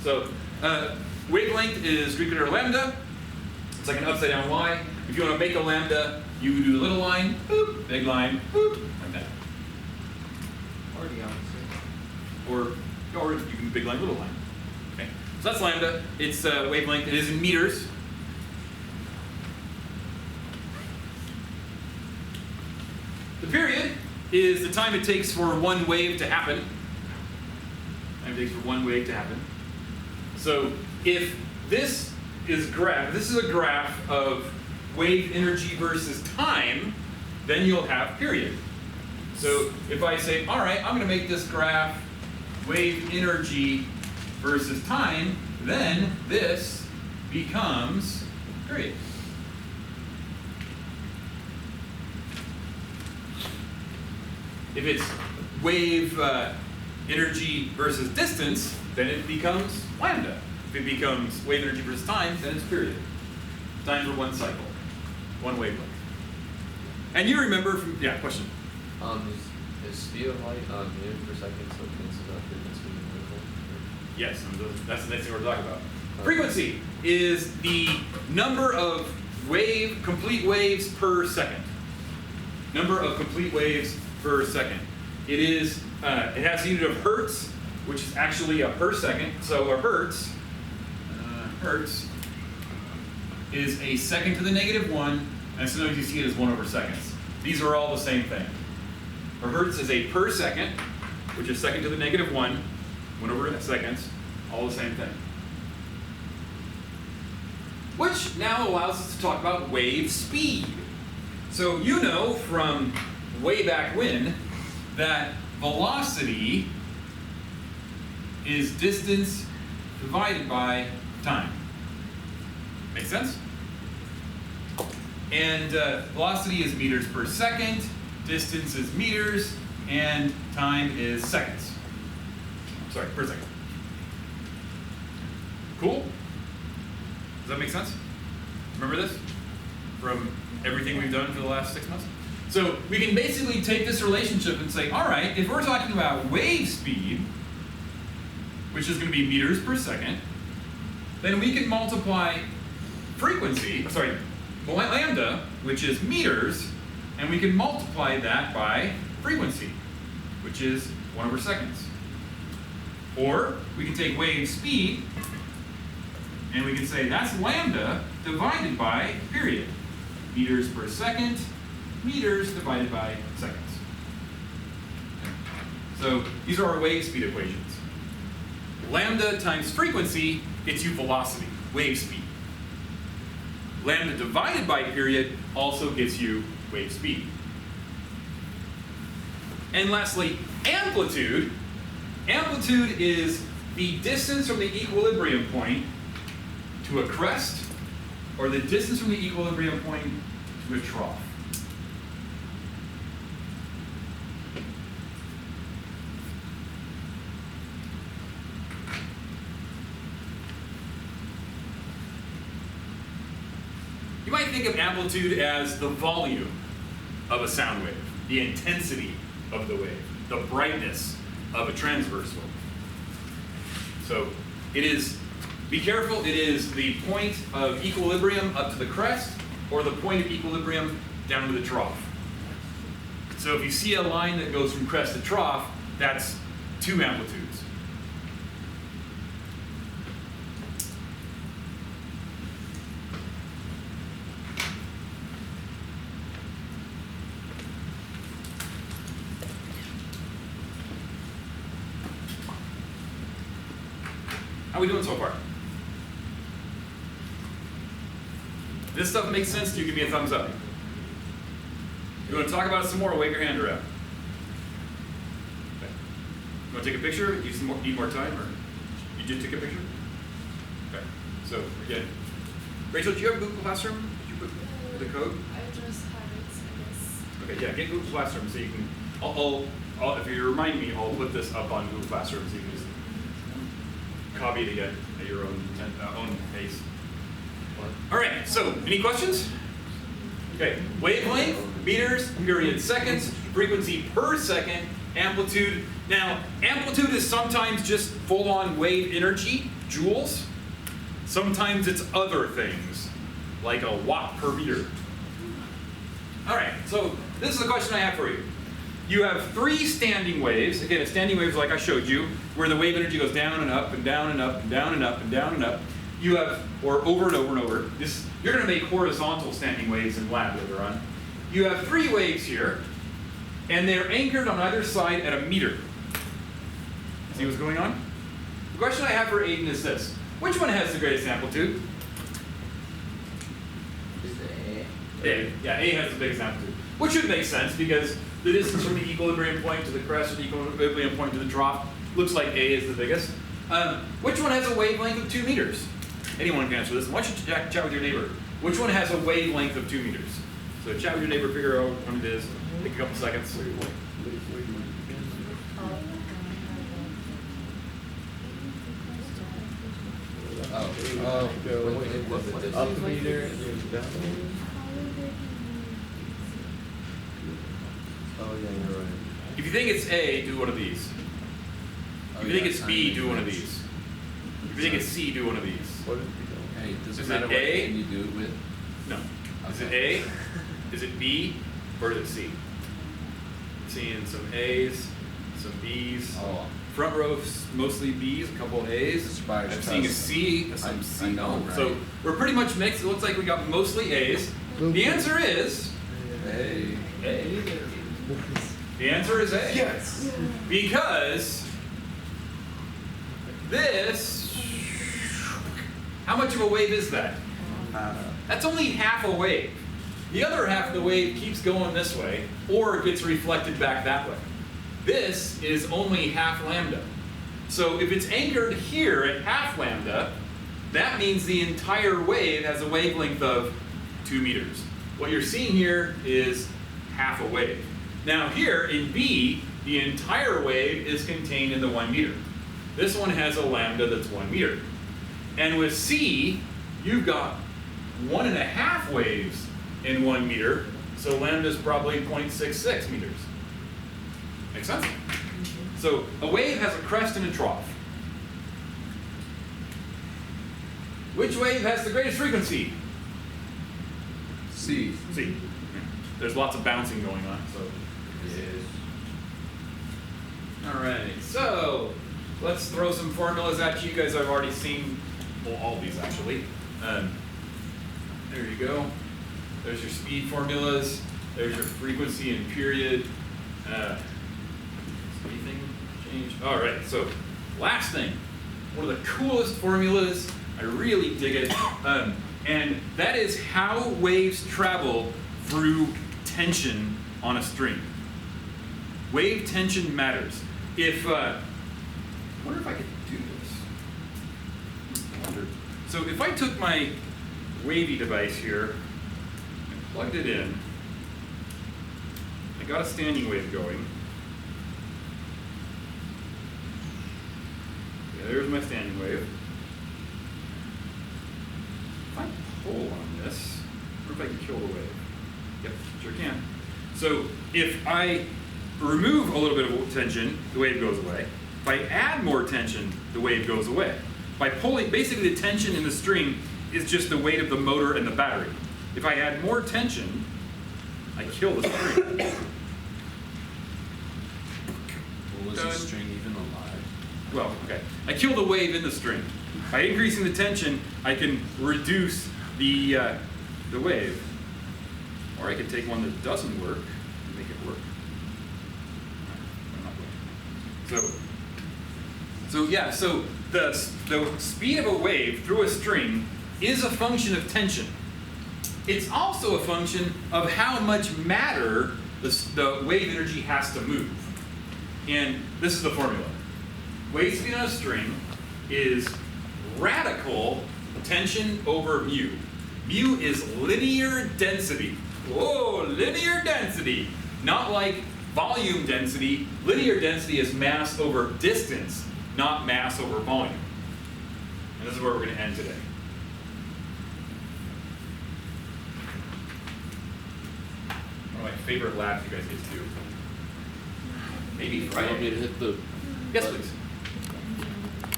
So wavelength is Greek letter lambda. It's like an upside down Y. If you want to make a lambda, you do a little line, boop, big line, boop, like that. Or the opposite. Or you can do big line, little line. Okay. So that's lambda. Its wavelength. It is in meters. The period is the time it takes for one wave to happen. Time it takes for one wave to happen. So if this is a graph of wave energy versus time, then you'll have period. So if I say, all right, I'm going to make this graph wave energy versus time, then this becomes period. If it's wave energy versus distance, then it becomes lambda. If it becomes wave energy versus time, then it's period. Time for one cycle, one wavelength. And you remember from, yeah, question? Is speed of light meters per second, so it cancels out frequency and wavelength? Yes, that's the next thing we're talking about. Frequency is the number of complete waves per second. Number of complete waves per second. It is, it has the unit of hertz, which is actually a per second. So a hertz is a second to the -1, and sometimes you see it as 1/seconds. These are all the same thing. A hertz is a per second, which is second to the -1, 1/seconds, all the same thing. Which now allows us to talk about wave speed. So you know from way back when that velocity is distance divided by time. Make sense? And velocity is meters per second, distance is meters, and time is seconds. Sorry, per second. Cool? Does that make sense? Remember this from everything we've done for the last 6 months? So we can basically take this relationship and say, all right, if we're talking about wave speed, which is going to be meters per second, then we can multiply frequency, lambda, which is meters, and we can multiply that by frequency, which is 1/seconds. Or we can take wave speed, and we can say that's lambda divided by period. Meters per second, meters divided by seconds. So these are our wave speed equations. Lambda times frequency gets you velocity, wave speed. Lambda divided by period also gets you wave speed. And lastly, amplitude. Amplitude is the distance from the equilibrium point to a crest, or the distance from the equilibrium point to a trough. You might think of amplitude as the volume of a sound wave, the intensity of the wave, the brightness of a transverse wave. So it is, be careful, it is the point of equilibrium up to the crest, or the point of equilibrium down to the trough. So if you see a line that goes from crest to trough, that's 2 amplitudes. How are we doing so far? This stuff makes sense to you, give me a thumbs up. You want to talk about it some more, wave your hand around. Okay. You want to take a picture? Need more time, or you did take a picture? Okay, so again. Rachel, do you have Google Classroom? Did you put the code? I just have it, I guess. Okay, yeah, get Google Classroom so you can, I'll if you remind me, I'll put this up on Google Classroom so you can just copy it again at your own pace. All right, so any questions? Okay, wavelength, meters, period, seconds, frequency per second, amplitude. Now, amplitude is sometimes just full-on wave energy. joules. Sometimes it's other things, like a watt per meter. All right, so this is the question I have for you. You have 3 standing waves. Again, a standing wave is like I showed you, where the wave energy goes down and up and down and up and down and up and down and up. You have, or over and over and over. You're going to make horizontal standing waves in lab later on. You have 3 waves here, and they're anchored on either side at a meter. See what's going on? The question I have for Aiden is this. Which one has the greatest amplitude? Is it A. Yeah, A has the biggest amplitude. Which should make sense because the distance from the equilibrium point to the crest or the equilibrium point to the trough looks like A is the biggest. Which one has a wavelength of 2 meters? Anyone can answer this. Why don't you chat with your neighbor? Which one has a wavelength of 2 meters? So chat with your neighbor, figure out what it is. Take a couple seconds. Up the meter and then down. Oh yeah, you're right. If you think it's A, do one of these. If you think it's B, do one of these. If you think it's C, do one of these. What did we do? Hey, does it Is matter it what A? can you do it with? No. Is it A? Is it B? Or is it C? Seeing some A's, some B's. Oh, Front row, mostly B's, a couple of A's. Inspired I'm seeing a trust. C, some I C. know, right? So we're pretty much mixed. It looks like we got mostly A's. The answer is hey. A. The answer is A. Yes. Because this, how much of a wave is that? That's only half a wave. The other half of the wave keeps going this way, or it gets reflected back that way. This is only half lambda. So if it's anchored here at half lambda, that means the entire wave has a wavelength of 2 meters. What you're seeing here is half a wave. Now here in B, the entire wave is contained in the 1 meter. This one has a lambda that's 1 meter. And with C, you've got 1.5 waves in 1 meter, so lambda is probably 0.66 meters. Make sense? So a wave has a crest and a trough. Which wave has the greatest frequency? C. C. There's lots of bouncing going on. So. Yes. All right. So let's throw some formulas at you. You guys have already seen, well, all of these actually. There you go. There's your speed formulas. There's your frequency and period. Anything change? All right. So last thing, one of the coolest formulas. I really dig it. And that is how waves travel through tension on a string. Wave tension matters. If I wonder if I could do this. I wonder. So if I took my wavy device here and plugged it in, I got a standing wave going. Yeah, there's my standing wave. If I pull on this, I wonder if I can kill the wave. Yep, sure can. So if I remove a little bit of tension, the wave goes away. If I add more tension, the wave goes away. By pulling, basically the tension in the string is just the weight of the motor and the battery. If I add more tension, I kill the string. Well, was the string even alive? Well, okay. I kill the wave in the string. By increasing the tension, I can reduce the wave. Or I can take one that doesn't work and make it work. So the speed of a wave through a string is a function of tension. It's also a function of how much matter the wave energy has to move. And this is the formula. Wave speed on a string is radical tension over mu. Mu is linear density. Whoa, linear density. Not like volume density. Linear density is mass over distance, not mass over volume. And this is where we're going to end today. One of my favorite labs you guys get to do. Maybe You want me Friday. to hit the Yes, button? please.